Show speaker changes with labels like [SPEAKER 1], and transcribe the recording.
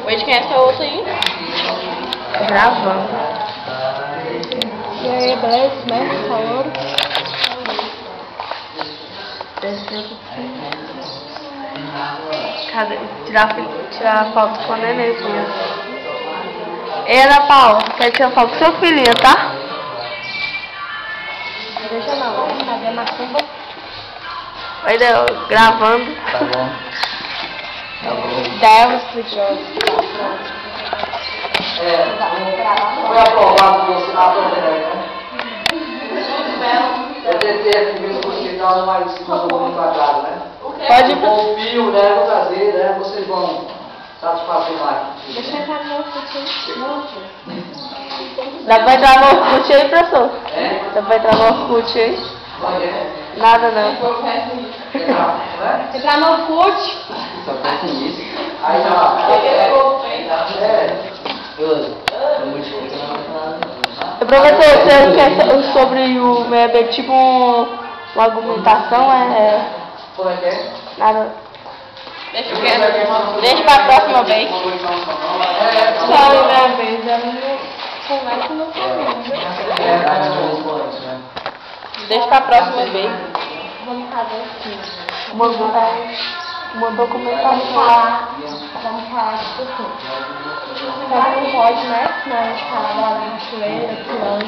[SPEAKER 1] Hoje quem é essa outra aí?
[SPEAKER 2] Gravando.
[SPEAKER 1] E aí, beleza? Né? Falou?
[SPEAKER 2] Cadê? Tirar foto com a nenenzinha. Ei, Ana Paula, quer tirar foto com seu filhinho, tá?
[SPEAKER 1] Deixa não, cadê a macumba?
[SPEAKER 2] Vai gravando.
[SPEAKER 3] Tá bom. Tá bom.
[SPEAKER 1] Deus, estudioso.
[SPEAKER 3] Foi aprovado você na primeira, né? Eu tentei aqui ver se você estava mais quadrado, né?
[SPEAKER 2] Pode
[SPEAKER 3] Confio, né? Vou trazer, né? Vocês vão satisfazer mais.
[SPEAKER 1] Deixa eu entrar no Orkut.
[SPEAKER 2] Dá pra entrar no Orkut aí, professor?
[SPEAKER 3] É?
[SPEAKER 2] Dá pra entrar no Orkut aí? Nada não.
[SPEAKER 1] Entrar no Orkut.
[SPEAKER 3] Só pensa nisso. Aí
[SPEAKER 2] Professor, você quer sobre o MEB, tipo uma argumentação,
[SPEAKER 3] Como é que é?
[SPEAKER 2] nada.
[SPEAKER 1] Deixa pra próxima vez.
[SPEAKER 2] Só a vez,
[SPEAKER 1] Conversa no caminho.
[SPEAKER 3] É,
[SPEAKER 1] Deixa pra próxima vez.
[SPEAKER 2] Vamos fazer assim. Uma documentação.
[SPEAKER 1] Vamos falar tipo assim. Só não pode, né? Senão a gente fala da cachoeira, pulando.